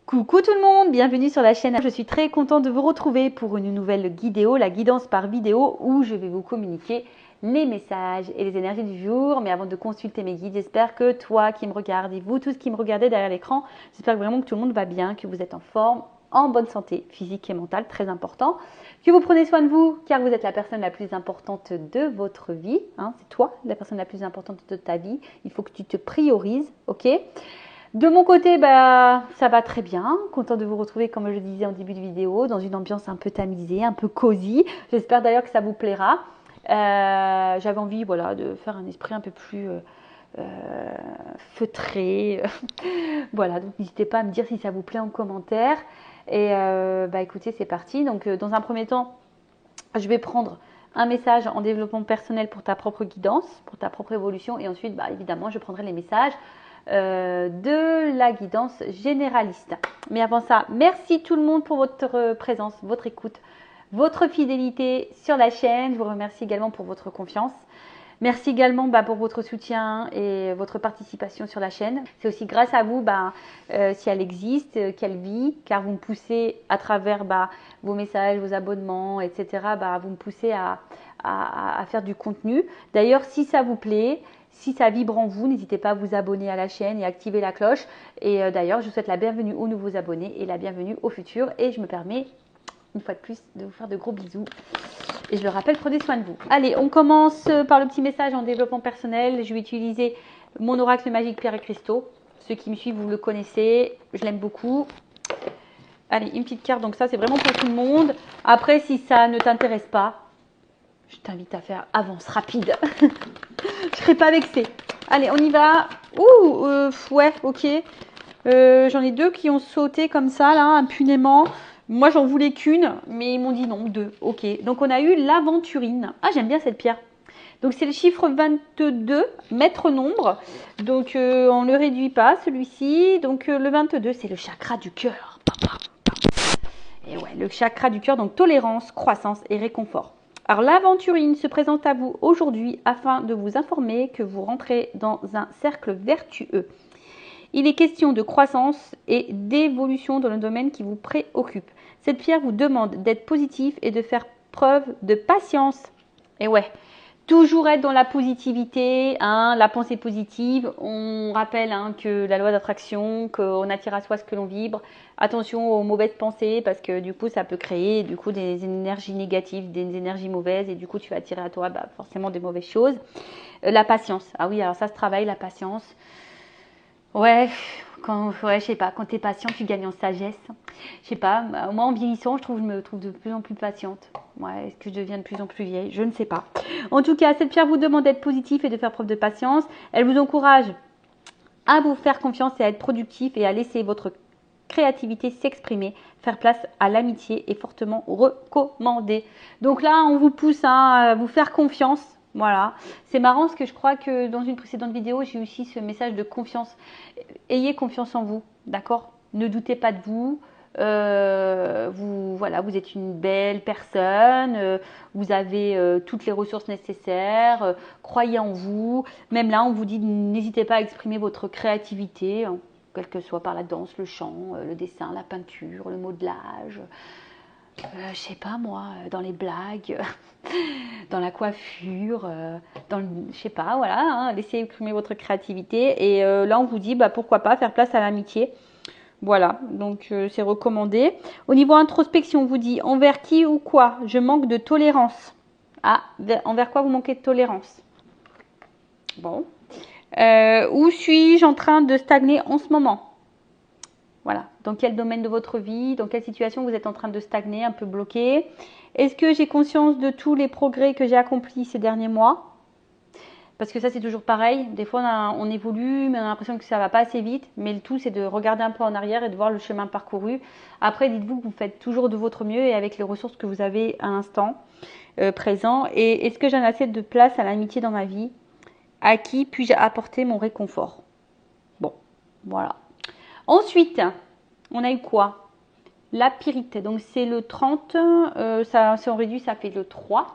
Coucou tout le monde, bienvenue sur la chaîne. Je suis très contente de vous retrouver pour une nouvelle vidéo, la guidance par vidéo, où je vais vous communiquer les messages et les énergies du jour. Mais avant de consulter mes guides, j'espère que toi qui me regardes et vous tous qui me regardez derrière l'écran, j'espère vraiment que tout le monde va bien, que vous êtes en forme, en bonne santé physique et mentale, très important. Que vous prenez soin de vous, car vous êtes la personne la plus importante de votre vie. C'est toi, la personne la plus importante de ta vie. Il faut que tu te priorises, ok ? De mon côté, ça va très bien. Content de vous retrouver, comme je le disais en début de vidéo, dans une ambiance un peu tamisée, un peu cosy. J'espère d'ailleurs que ça vous plaira. J'avais envie de faire un esprit un peu plus feutré. Voilà, donc n'hésitez pas à me dire si ça vous plaît en commentaire. Et écoutez, c'est parti. Donc, dans un premier temps, je vais prendre un message en développement personnel pour ta propre guidance, pour ta propre évolution. Et ensuite, évidemment, je prendrai les messages de la guidance généraliste. Mais avant ça, merci tout le monde pour votre présence, votre écoute, votre fidélité sur la chaîne. Je vous remercie également pour votre confiance. Merci également pour votre soutien et votre participation sur la chaîne. C'est aussi grâce à vous si elle existe, qu'elle vit, car vous me poussez à travers vos messages, vos abonnements, etc. Vous me poussez à faire du contenu. D'ailleurs, si ça vous plaît, si ça vibre en vous, n'hésitez pas à vous abonner à la chaîne et activer la cloche. Et d'ailleurs, je vous souhaite la bienvenue aux nouveaux abonnés et la bienvenue aux futurs. Et je me permets, une fois de plus, de vous faire de gros bisous. Et je le rappelle, prenez soin de vous. Allez, on commence par le petit message en développement personnel. Je vais utiliser mon oracle magique Pierre et Cristaux. Ceux qui me suivent, vous le connaissez. Je l'aime beaucoup. Allez, une petite carte. Donc ça, c'est vraiment pour tout le monde. Après, si ça ne t'intéresse pas, je t'invite à faire avance rapide. Je serai pas vexée. Allez, on y va. Ouais, ok. J'en ai deux qui ont sauté comme ça, là, impunément. Moi, j'en voulais qu'une, mais ils m'ont dit non, deux. Ok. Donc, on a eu l'aventurine. Ah, j'aime bien cette pierre. Donc, c'est le chiffre 22, maître nombre. Donc, on ne le réduit pas, celui-ci. Donc, le 22, c'est le chakra du cœur. Et ouais, le chakra du cœur, donc tolérance, croissance et réconfort. Alors, l'aventurine se présente à vous aujourd'hui afin de vous informer que vous rentrez dans un cercle vertueux. Il est question de croissance et d'évolution dans le domaine qui vous préoccupe. Cette pierre vous demande d'être positif et de faire preuve de patience. Et ouais, toujours être dans la positivité, la pensée positive. On rappelle que la loi d'attraction, qu'on attire à soi ce que l'on vibre. Attention aux mauvaises pensées parce que du coup, ça peut créer des énergies négatives, des énergies mauvaises et du coup, tu vas attirer à toi forcément des mauvaises choses. La patience. Ah oui, alors ça se travaille, la patience. Ouais, je sais pas, quand tu es patient, tu gagnes en sagesse. Je sais pas, moi en vieillissant, je me trouve de plus en plus patiente. Ouais, est-ce que je deviens de plus en plus vieille? Je ne sais pas. En tout cas, cette pierre vous demande d'être positif et de faire preuve de patience. Elle vous encourage à vous faire confiance et à être productif et à laisser votre créativité s'exprimer. Faire place à l'amitié est fortement recommandé. Donc là, on vous pousse à vous faire confiance. Voilà, c'est marrant parce que je crois que dans une précédente vidéo, j'ai eu aussi ce message de confiance. Ayez confiance en vous, d'accord? Ne doutez pas de vous. Vous êtes une belle personne. Vous avez toutes les ressources nécessaires. Croyez en vous. Même là, on vous dit n'hésitez pas à exprimer votre créativité, quel que soit par la danse, le chant, le dessin, la peinture, le modelage. Je sais pas moi, dans les blagues, dans la coiffure, je sais pas, voilà, laissez exprimer votre créativité. Et là, on vous dit, pourquoi pas faire place à l'amitié. Voilà, donc c'est recommandé. Au niveau introspection, on vous dit, envers qui ou quoi je manque de tolérance. Ah, envers quoi vous manquez de tolérance? Bon. Où suis-je en train de stagner en ce moment? Voilà, dans quel domaine de votre vie, dans quelle situation vous êtes en train de stagner, un peu bloqué? Est-ce que j'ai conscience de tous les progrès que j'ai accomplis ces derniers mois? Parce que ça, c'est toujours pareil. Des fois, on évolue, mais on a l'impression que ça ne va pas assez vite. Mais le tout, c'est de regarder un peu en arrière et de voir le chemin parcouru. Après, dites-vous que vous faites toujours de votre mieux et avec les ressources que vous avez à l'instant présent. Et est-ce que j'ai assez de place à l'amitié dans ma vie? À qui puis-je apporter mon réconfort? Bon, voilà. Ensuite, on a eu quoi? La pyrite. Donc, c'est le 30. Si on réduit, ça fait le 3.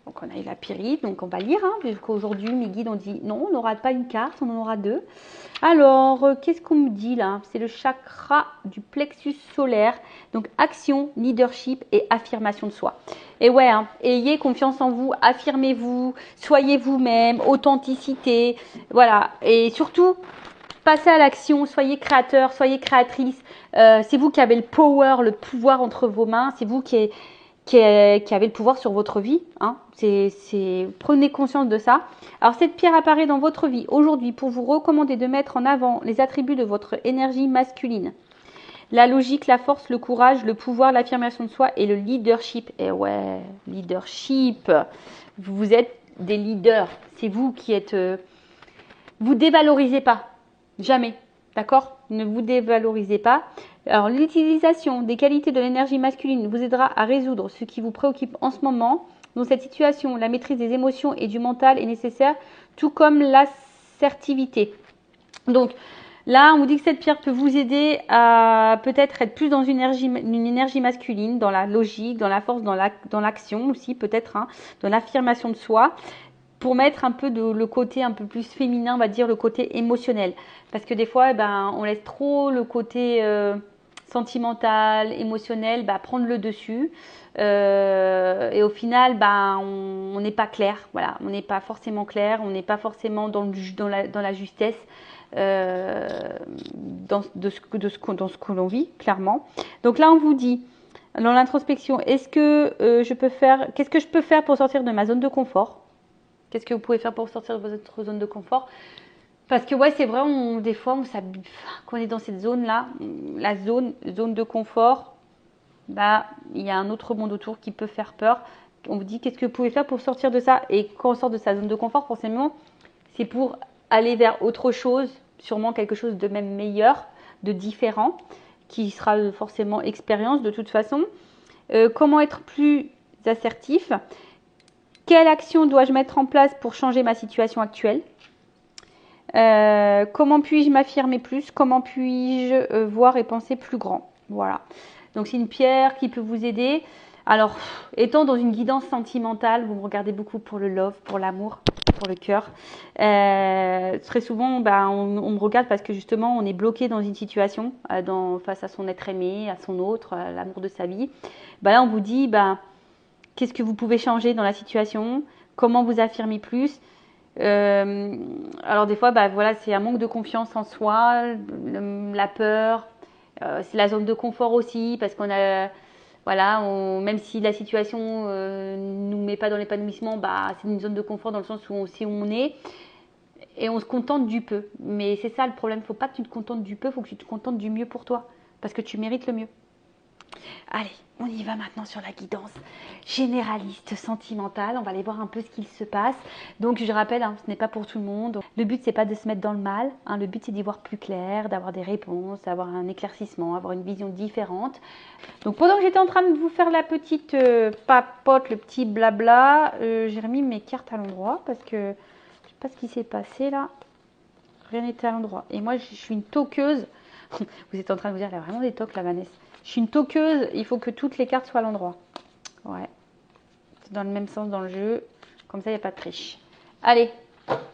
Donc, on a eu la pyrite, donc on va lire, hein, puisqu'aujourd'hui, mes guides ont dit non, on n'aura pas une carte, on en aura deux. Alors, qu'est-ce qu'on me dit là? C'est le chakra du plexus solaire. Donc, action, leadership et affirmation de soi. Et ouais, hein, ayez confiance en vous, affirmez-vous, soyez vous-même, authenticité. Voilà. Et surtout, passez à l'action, soyez créateur, soyez créatrice. C'est vous qui avez le power, le pouvoir entre vos mains. C'est vous qui avez le pouvoir sur votre vie. Hein. Prenez conscience de ça. Alors, cette pierre apparaît dans votre vie aujourd'hui pour vous recommander de mettre en avant les attributs de votre énergie masculine. La logique, la force, le courage, le pouvoir, l'affirmation de soi et le leadership. Et ouais, leadership. Vous êtes des leaders. C'est vous qui êtes... vous dévalorisez pas. Jamais. D'accord? Ne vous dévalorisez pas. Alors, l'utilisation des qualités de l'énergie masculine vous aidera à résoudre ce qui vous préoccupe en ce moment. Dans cette situation, la maîtrise des émotions et du mental est nécessaire, tout comme l'assertivité. Donc, là, on vous dit que cette pierre peut vous aider à peut-être être plus dans une énergie masculine, dans la logique, dans la force, dans l'action aussi, peut-être, hein, dans l'affirmation de soi, pour mettre un peu le côté un peu plus féminin, on va dire le côté émotionnel. Parce que des fois, on laisse trop le côté sentimental, émotionnel, prendre le dessus. Et au final, on n'est pas clair. Voilà, on n'est pas forcément clair, on n'est pas forcément dans la justesse. Dans ce que l'on vit, clairement. Donc là, on vous dit, dans l'introspection, qu'est-ce que je peux faire pour sortir de ma zone de confort? Qu'est-ce que vous pouvez faire pour sortir de votre zone de confort? Parce que ouais, c'est vrai, des fois, quand on est dans cette zone-là, la zone de confort, il y a un autre monde autour qui peut faire peur. On vous dit, qu'est-ce que vous pouvez faire pour sortir de ça? Et quand on sort de sa zone de confort, forcément, c'est pour aller vers autre chose, sûrement quelque chose de même meilleur, de différent, qui sera forcément expérience de toute façon. Comment être plus assertif? Quelle action dois-je mettre en place pour changer ma situation actuelle? Comment puis-je m'affirmer plus? Comment puis-je voir et penser plus grand? Voilà. Donc, c'est une pierre qui peut vous aider. Alors, étant dans une guidance sentimentale, vous me regardez beaucoup pour le love, pour l'amour, pour le cœur. Très souvent, on me regarde parce que justement, on est bloqué dans une situation, face à son être aimé, à son autre, à l'amour de sa vie. Là, on vous dit, qu'est-ce que vous pouvez changer dans la situation? Comment vous affirmer plus? Alors des fois, voilà, c'est un manque de confiance en soi, la peur. C'est la zone de confort aussi, parce qu'on a, voilà, même si la situation nous met pas dans l'épanouissement, c'est une zone de confort dans le sens où on sait où on est et on se contente du peu. Mais c'est ça le problème, il ne faut pas que tu te contentes du peu, il faut que tu te contentes du mieux pour toi, parce que tu mérites le mieux. Allez, on y va maintenant sur la guidance généraliste, sentimentale. On va aller voir un peu ce qu'il se passe. Donc, je rappelle, ce n'est pas pour tout le monde. Le but, c'est pas de se mettre dans le mal. Le but, c'est d'y voir plus clair, d'avoir des réponses, d'avoir un éclaircissement, avoir une vision différente. Donc, pendant que j'étais en train de vous faire la petite papote, le petit blabla, j'ai remis mes cartes à l'endroit parce que je ne sais pas ce qui s'est passé là. Rien n'était à l'endroit. Et moi, je suis une toqueuse. Vous êtes en train de vous dire, elle a vraiment des toques, la Vanessa. Je suis une toqueuse, il faut que toutes les cartes soient à l'endroit. Ouais. C'est dans le même sens dans le jeu. Comme ça, il n'y a pas de triche. Allez,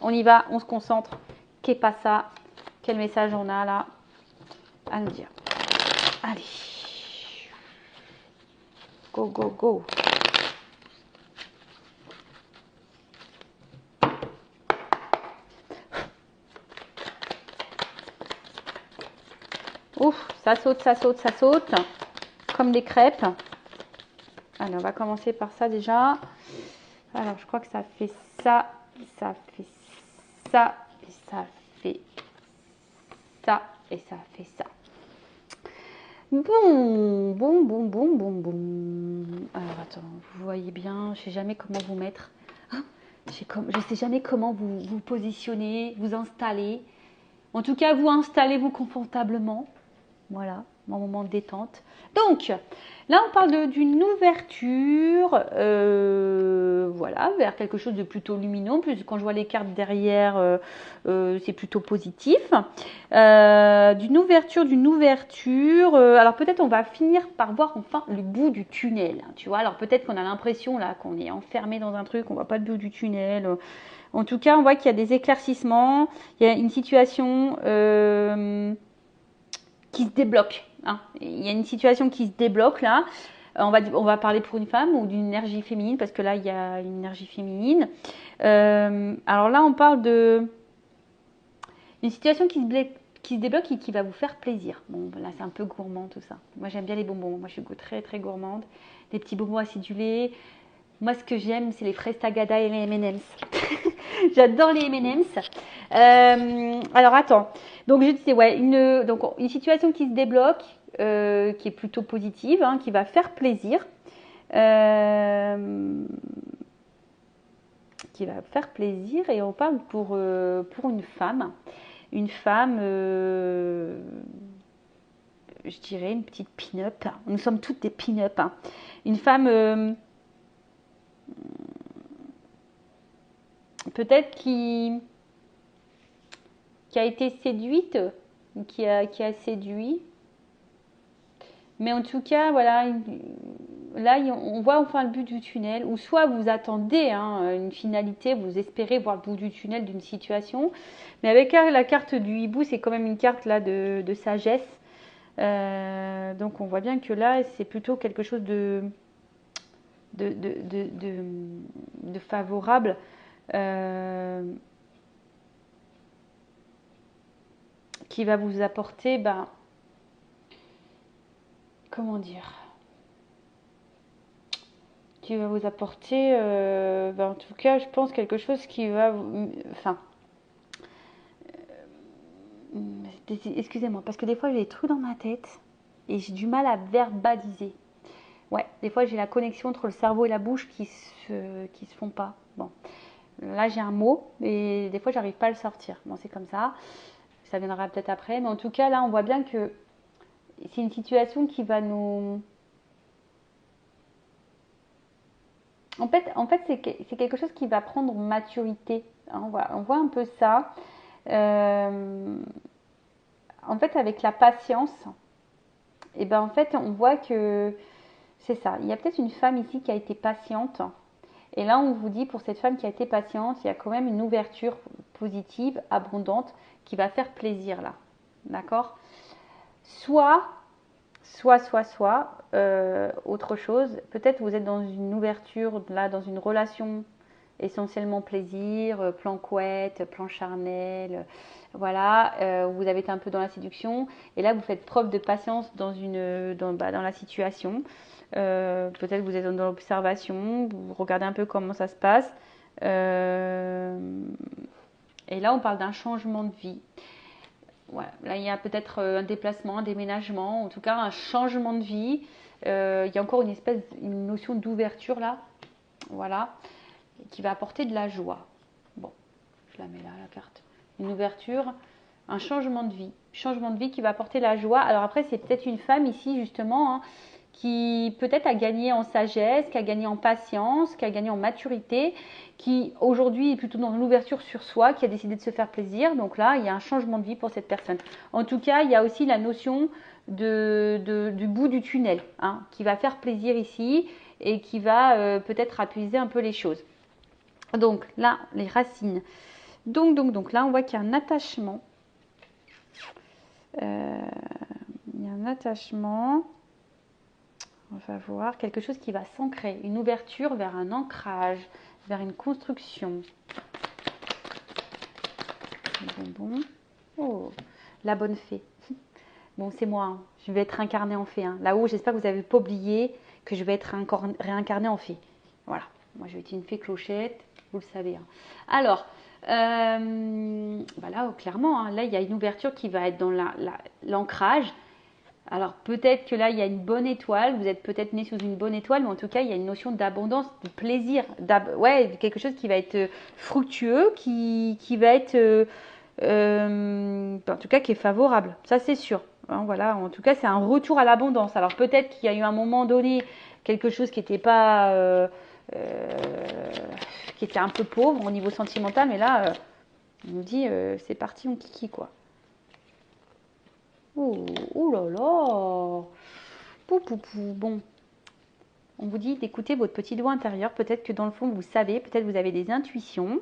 on y va, on se concentre. Qu'est pas ça? Quel message on a là à nous dire? Allez. Go, go, go. Ouf, ça saute, ça saute, ça saute. Comme des crêpes. Allez, on va commencer par ça déjà. Alors, je crois que ça fait ça, ça fait ça, et ça fait ça, et ça fait ça. Bon. Alors, attends, vous voyez bien, je sais jamais comment vous mettre. Je sais jamais comment vous positionner, vous installer. En tout cas, vous installez-vous confortablement. Voilà, mon moment de détente. Donc, là, on parle d'une ouverture, voilà, vers quelque chose de plutôt lumineux. En plus, quand je vois les cartes derrière, c'est plutôt positif. D'une ouverture. Alors, peut-être on va finir par voir enfin le bout du tunnel. Tu vois, alors peut-être qu'on a l'impression là qu'on est enfermé dans un truc, on voit pas le bout du tunnel. En tout cas, on voit qu'il y a des éclaircissements, il y a une situation qui se débloque. Hein. Il y a une situation qui se débloque là. On va parler pour une femme ou d'une énergie féminine, parce que là, il y a une énergie féminine. Alors là, on parle de une situation qui se débloque et qui va vous faire plaisir. Bon, là, c'est un peu gourmand tout ça. Moi, j'aime bien les bonbons. Moi, je suis très, très gourmande. Des petits bonbons acidulés. Moi, ce que j'aime, c'est les fraises Tagada et les M&M's. J'adore les M&M's. Alors, attends. Donc, je disais, ouais, une situation qui se débloque, qui est plutôt positive, hein, qui va faire plaisir. Qui va faire plaisir. Et on parle pour une femme. Une femme, je dirais, une petite pin-up. Nous sommes toutes des pin-up. Hein. Une femme... peut-être qui a été séduite, qui a séduit. Mais en tout cas, voilà, là, on voit enfin le but du tunnel. Ou soit vous attendez une finalité, vous espérez voir le bout du tunnel d'une situation. Mais avec la carte du hibou, c'est quand même une carte là de sagesse. Donc on voit bien que là, c'est plutôt quelque chose de favorable. Qui va vous apporter, comment dire, qui va vous apporter, en tout cas, je pense quelque chose qui va, enfin, excusez-moi, parce que des fois j'ai des trucs dans ma tête et j'ai du mal à verbaliser. Ouais, des fois j'ai la connexion entre le cerveau et la bouche qui se font pas. Bon, là j'ai un mot et des fois j'arrive pas à le sortir. Bon, c'est comme ça. Ça viendra peut-être après, mais en tout cas là on voit bien que c'est une situation qui va nous... En fait c'est quelque chose qui va prendre maturité. Hein, on voit un peu ça. En fait, avec la patience, et en fait, on voit que c'est ça. Il y a peut-être une femme ici qui a été patiente. Et là, on vous dit, pour cette femme qui a été patiente, il y a quand même une ouverture positive, abondante, qui va faire plaisir là. D'accord ? Soit, autre chose. Peut-être vous êtes dans une ouverture, là, dans une relation essentiellement plaisir, plan couette, plan charnel, voilà, vous avez été un peu dans la séduction et là vous faites preuve de patience dans la situation. Peut-être vous êtes dans l'observation, vous regardez un peu comment ça se passe. Et là on parle d'un changement de vie. Voilà. Là il y a peut-être un déplacement, un déménagement, en tout cas un changement de vie. Il y a encore une notion d'ouverture là. Voilà. Qui va apporter de la joie. Bon, je la mets là, la carte. Une ouverture, un changement de vie. Changement de vie qui va apporter la joie. Alors après, c'est peut-être une femme ici, justement, qui peut-être a gagné en sagesse, qui a gagné en patience, qui a gagné en maturité, qui aujourd'hui est plutôt dans l'ouverture sur soi, qui a décidé de se faire plaisir. Donc là, il y a un changement de vie pour cette personne. En tout cas, il y a aussi la notion du bout du tunnel, qui va faire plaisir ici et qui va peut-être apaiser un peu les choses. Donc là, les racines. Donc là, on voit qu'il y a un attachement. Il y a un attachement. On va voir quelque chose qui va s'ancrer. Une ouverture vers un ancrage, vers une construction. Bon. Oh, la bonne fée. Bon, c'est moi. Je vais être incarnée en fée. Là-haut, j'espère que vous n'avez pas oublié que je vais être réincarnée en fée. Voilà. Moi, je vais être une fée clochette. Vous le savez. Alors, là, clairement, là, il y a une ouverture qui va être dans l'ancrage. Alors, peut-être que là, il y a une bonne étoile. Vous êtes peut-être né sous une bonne étoile, mais en tout cas, il y a une notion d'abondance, de plaisir. Quelque chose qui va être fructueux, qui va être, en tout cas, qui est favorable. Ça, c'est sûr. Hein, voilà, en tout cas, c'est un retour à l'abondance. Alors peut-être qu'il y a eu un moment donné quelque chose qui n'était pas, qui était un peu pauvre au niveau sentimental, mais là, on nous dit, c'est parti, on kiki quoi. Oh, oh là là. Pou, pou, pou. Bon, on vous dit d'écouter votre petit doigt intérieur. Peut-être que dans le fond, vous savez, peut-être vous avez des intuitions.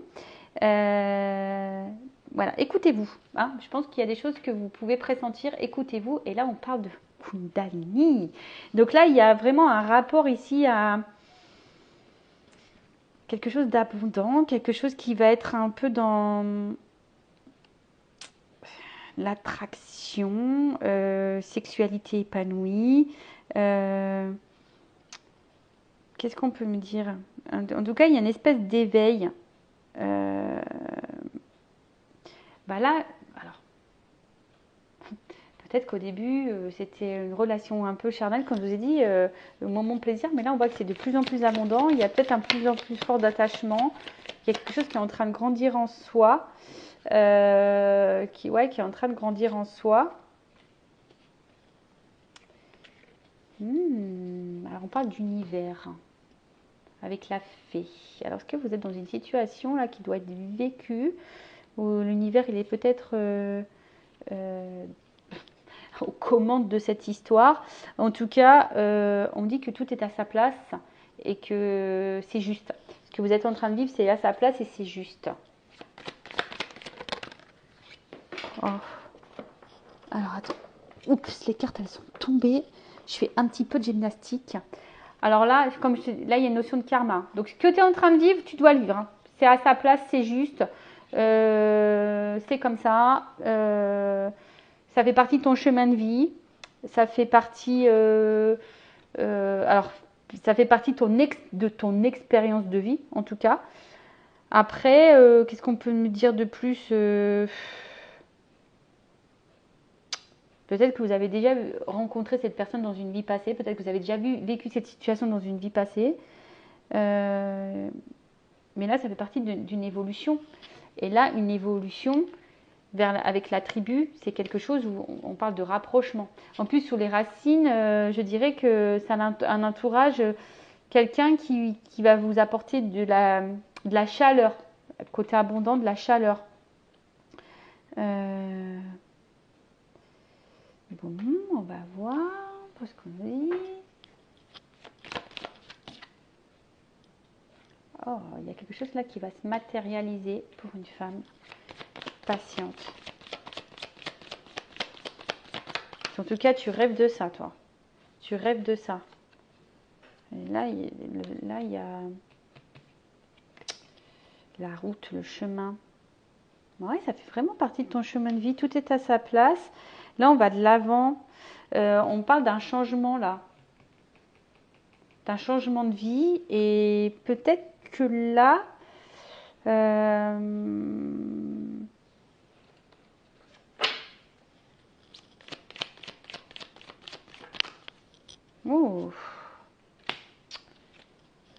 Voilà, écoutez-vous. Hein. Je pense qu'il y a des choses que vous pouvez pressentir. Écoutez-vous. Et là, on parle de Kundalini. Donc là, il y a vraiment un rapport ici à quelque chose d'abondant, quelque chose qui va être un peu dans l'attraction, sexualité épanouie. Qu'est-ce qu'on peut me dire? En tout cas, il y a une espèce d'éveil. Bah là, alors, peut-être qu'au début, c'était une relation un peu charnelle, comme je vous ai dit, le moment plaisir, mais là, on voit que c'est de plus en plus abondant. Il y a peut-être un plus en plus fort d'attachement. Il y a quelque chose qui est en train de grandir en soi, qui est en train de grandir en soi. Alors, on parle d'univers avec la fée. Alors, est-ce que vous êtes dans une situation là qui doit être vécue, où l'univers, il est peut-être aux commandes de cette histoire. En tout cas, on dit que tout est à sa place et que c'est juste. Ce que vous êtes en train de vivre, c'est à sa place et c'est juste. Oh. Alors, attends. Oups, les cartes, elles sont tombées. Je fais un petit peu de gymnastique. Alors là, comme là, il y a une notion de karma. Donc, ce que tu es en train de vivre, tu dois le vivre. Hein. C'est à sa place, c'est juste. C'est comme ça. Ça fait partie de ton chemin de vie. Ça fait partie, alors, ça fait partie de ton expérience de vie, en tout cas. Après, qu'est-ce qu'on peut me dire de plus? Peut-être que vous avez déjà rencontré cette personne dans une vie passée. Peut-être que vous avez déjà vécu cette situation dans une vie passée. Mais là, ça fait partie d'une évolution. Et là, une évolution avec la tribu, c'est quelque chose où on parle de rapprochement. En plus, sous les racines, je dirais que c'est un entourage, quelqu'un qui va vous apporter de la chaleur, côté abondant, de la chaleur. Bon, on va voir ce qu'on dit. Oh, il y a quelque chose là qui va se matérialiser pour une femme patiente. En tout cas, tu rêves de ça, toi. Tu rêves de ça. Et là, il y a la route, le chemin. Ouais, ça fait vraiment partie de ton chemin de vie. Tout est à sa place. Là, on va de l'avant. On parle d'un changement, là. D'un changement de vie. Et peut-être que là... Oh.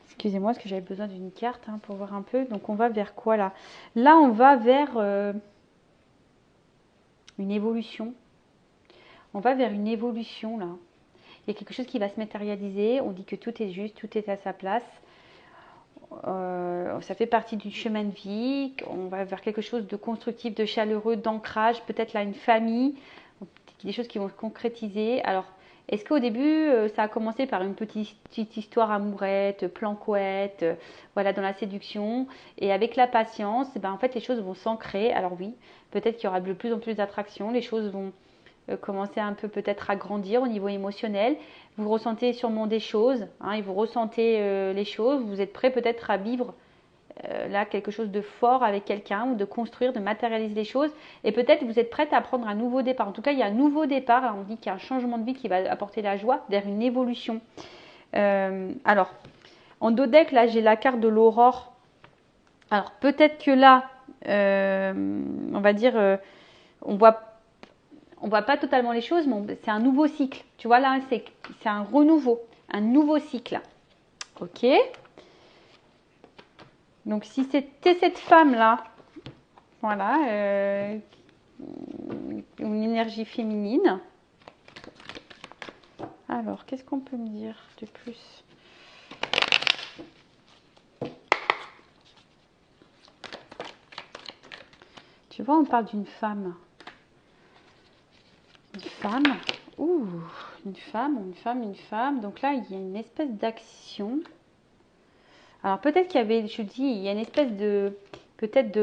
Excusez-moi, parce que j'avais besoin d'une carte pour voir un peu. Donc, on va vers quoi là? Là, on va vers une évolution. On va vers une évolution là. Il y a quelque chose qui va se matérialiser. On dit que tout est juste, tout est à sa place. Ça fait partie du chemin de vie. On va vers quelque chose de constructif, de chaleureux, d'ancrage. Peut-être là, une famille. Des choses qui vont se concrétiser. Alors, est-ce qu'au début, ça a commencé par une petite histoire amourette, planquette, voilà, dans la séduction, et avec la patience, en fait, les choses vont s'ancrer. Alors oui, peut-être qu'il y aura de plus en plus d'attraction, les choses vont commencer un peu peut-être à grandir au niveau émotionnel. Vous ressentez sûrement des choses, et vous ressentez les choses. Vous êtes prêt peut-être à vivre là quelque chose de fort avec quelqu'un ou de construire, de matérialiser les choses. Et peut-être vous êtes prête à prendre un nouveau départ. En tout cas, il y a un nouveau départ. Alors, on dit qu'il y a un changement de vie qui va apporter la joie vers une évolution. Alors, en dos deck, là, j'ai la carte de l'aurore. Alors, peut-être que là, on va dire, on voit pas totalement les choses, mais c'est un nouveau cycle. Tu vois, là, c'est un renouveau, un nouveau cycle. Ok. Donc, si c'était cette femme-là, voilà, une énergie féminine, Alors, qu'est-ce qu'on peut me dire de plus? Tu vois, on parle d'une femme. Une femme. Ouh, une femme, une femme, une femme. Donc là, il y a une espèce d'action. Alors peut-être qu'il y avait, je dis, il y a une espèce de, peut-être de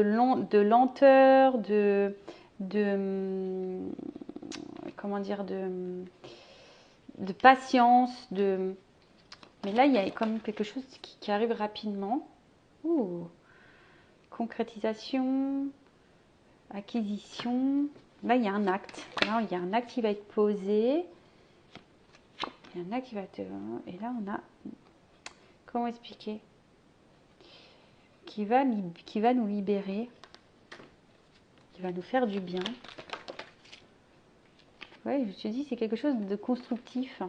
lenteur, de, comment dire, de patience, mais là, il y a quand même quelque chose qui arrive rapidement. Ouh, concrétisation, acquisition. Là, il y a un acte. Là, il y a un acte qui va être posé. Il y a un acte qui va être... Et là, on a... Comment expliquer? Qui va nous libérer. Qui va nous faire du bien. Ouais, je me suis dit, c'est quelque chose de constructif.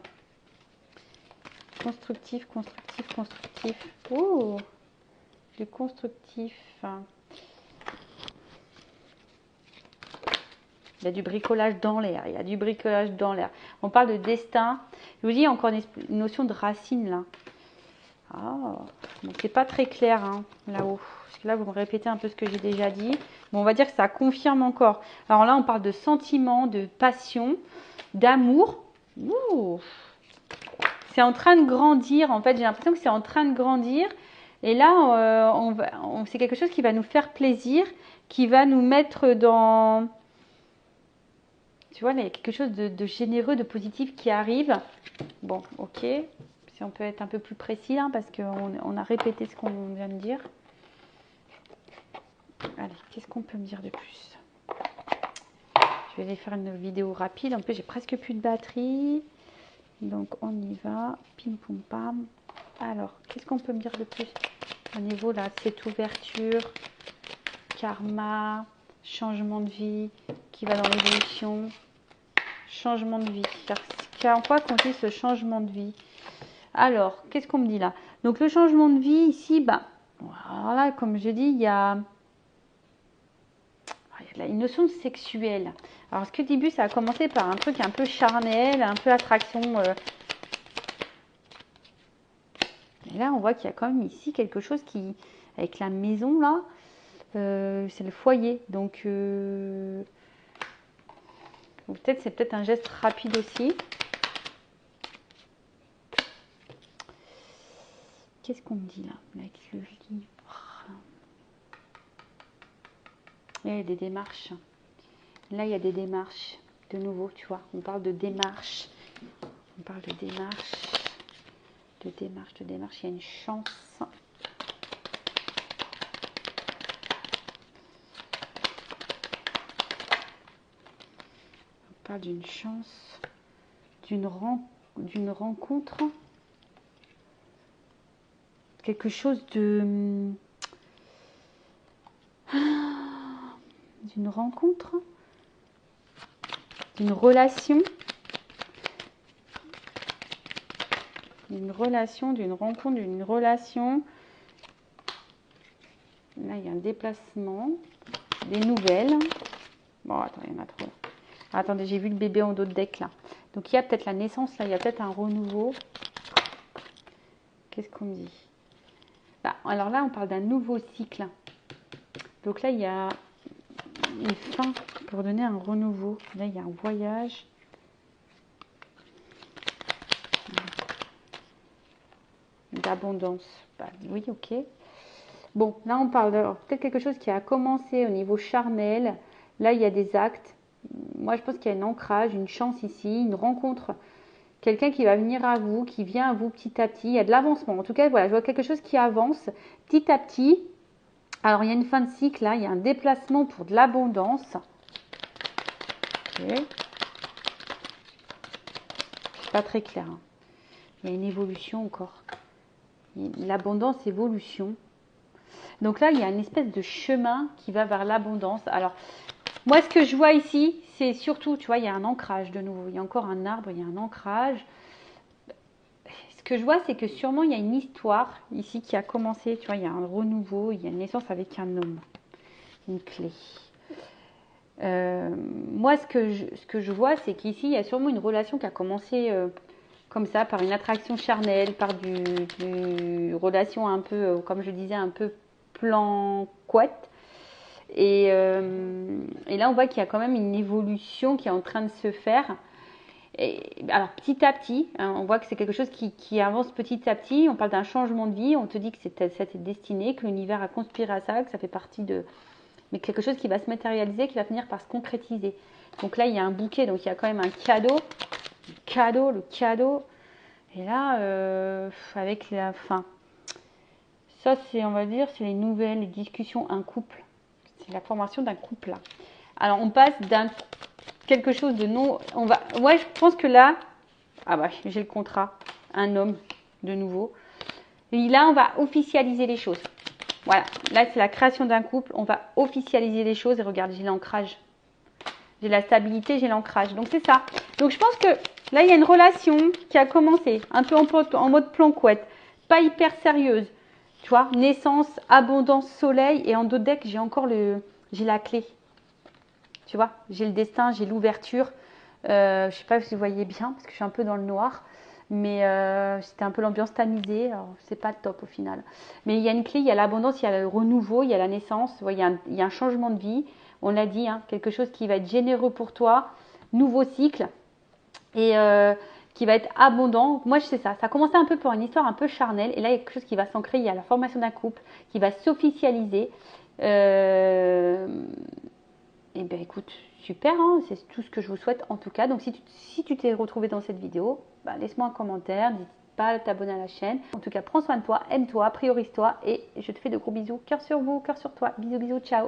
Constructif, constructif, constructif. Oh, du constructif. Il y a du bricolage dans l'air. Il y a du bricolage dans l'air. On parle de destin. Je vous dis, encore une notion de racine là. Ah, bon, c'est pas très clair hein, là-haut. Parce que là, vous me répétez un peu ce que j'ai déjà dit. Bon, on va dire que ça confirme encore. Alors là, on parle de sentiments, de passion, d'amour. Ouh, c'est en train de grandir. En fait, j'ai l'impression que c'est en train de grandir. Et là, c'est quelque chose qui va nous faire plaisir, qui va nous mettre dans... Tu vois, là, il y a quelque chose de généreux, de positif qui arrive. Bon, ok. Si on peut être un peu plus précis, hein, parce qu'on a répété ce qu'on vient de dire. Allez, qu'est-ce qu'on peut me dire de plus? Je vais aller faire une vidéo rapide. En plus, j'ai presque plus de batterie. Donc, on y va. Pim, pom, pam. Alors, qu'est-ce qu'on peut me dire de plus au niveau là, de cette ouverture, karma, changement de vie qui va dans l'évolution, changement de vie. En quoi consiste ce changement de vie? Alors, qu'est-ce qu'on me dit là? Donc, le changement de vie ici, bah, alors là, comme je dis, il y a une notion sexuelle. Alors, ce que au début, ça a commencé par un truc un peu charnel, un peu attraction. Et là, on voit qu'il y a quand même ici quelque chose qui, avec la maison là, c'est le foyer. Donc, peut-être c'est peut-être un geste rapide aussi. Qu'est-ce qu'on me dit là avec le livre? Là, il y a des démarches. Là, il y a des démarches. De nouveau, tu vois, on parle de démarches. On parle de démarches. De démarches, de démarches. Il y a une chance. On parle d'une chance. D'une rencontre. Quelque chose de... D'une rencontre. D'une relation. D'une relation, d'une rencontre, d'une relation. Là, il y a un déplacement. Des nouvelles. Bon, attends, il y en a trop. Attendez, j'ai vu le bébé en dos de deck là. Donc, il y a peut-être la naissance là, il y a peut-être un renouveau. Qu'est-ce qu'on me dit? Bah, alors là, on parle d'un nouveau cycle. Donc là, il y a une fin pour donner un renouveau. Là, il y a un voyage. D'abondance. Bah, oui, ok. Bon, là, on parle de peut-être quelque chose qui a commencé au niveau charnel. Là, il y a des actes. Moi, je pense qu'il y a un ancrage, une chance ici, une rencontre. Quelqu'un qui va venir à vous, qui vient à vous petit à petit. Il y a de l'avancement. En tout cas, voilà, je vois quelque chose qui avance petit à petit. Alors, il y a une fin de cycle, là. Il y a un déplacement pour de l'abondance. Okay. C'est pas très clair. Hein. Il y a une évolution encore. L'abondance, évolution. Donc là, il y a une espèce de chemin qui va vers l'abondance. Alors, moi, ce que je vois ici, c'est surtout, tu vois, il y a un ancrage de nouveau. Il y a encore un arbre, il y a un ancrage. Ce que je vois, c'est que sûrement, il y a une histoire ici qui a commencé. Tu vois, il y a un renouveau, il y a une naissance avec un homme. Une clé. Moi, ce que je vois, c'est qu'ici, il y a sûrement une relation qui a commencé comme ça, par une attraction charnelle, par du relation un peu, comme je disais, un peu plan couette. Et là, on voit qu'il y a quand même une évolution qui est en train de se faire. Et, alors, petit à petit, hein, on voit que c'est quelque chose qui avance petit à petit. On parle d'un changement de vie. On te dit que ça t'est destiné, que l'univers a conspiré à ça, que ça fait partie de... Mais quelque chose qui va se matérialiser, qui va finir par se concrétiser. Donc là, il y a un bouquet. Donc, il y a quand même un cadeau. Le cadeau. Et là, avec la fin. Ça, c'est, on va dire, c'est les nouvelles, les discussions, un couple. C'est la formation d'un couple là. Alors on passe d'un quelque chose de non. On va. Ouais, je pense que là. Ah bah j'ai le contrat. Un homme de nouveau. Et là on va officialiser les choses. Voilà. Là c'est la création d'un couple. On va officialiser les choses. Et regarde, j'ai l'ancrage. J'ai la stabilité, j'ai l'ancrage. Donc c'est ça. Donc je pense que là il y a une relation qui a commencé. Un peu en mode plan couette. Pas hyper sérieuse. Tu vois, naissance, abondance, soleil. Et en dos de deck, j'ai encore j'ai la clé. Tu vois, j'ai le destin, j'ai l'ouverture. Je ne sais pas si vous voyez bien, parce que je suis un peu dans le noir. Mais c'était un peu l'ambiance tamisée. Alors, c'est pas top au final. Mais il y a une clé, il y a l'abondance, il y a le renouveau, il y a la naissance. Il y a un changement de vie. On l'a dit, hein, quelque chose qui va être généreux pour toi. Nouveau cycle. Et qui va être abondant. Moi, je sais ça. Ça a commencé un peu pour une histoire un peu charnelle. Et là, il y a quelque chose qui va s'ancrer. Il y a la formation d'un couple qui va s'officialiser. Et bien, écoute, super. Hein, c'est tout ce que je vous souhaite en tout cas. Donc, si tu t'es retrouvé dans cette vidéo, bah, laisse-moi un commentaire. N'hésite pas à t'abonner à la chaîne. En tout cas, prends soin de toi, aime-toi, priorise-toi. Et je te fais de gros bisous. Cœur sur vous, cœur sur toi. Bisous, bisous, ciao.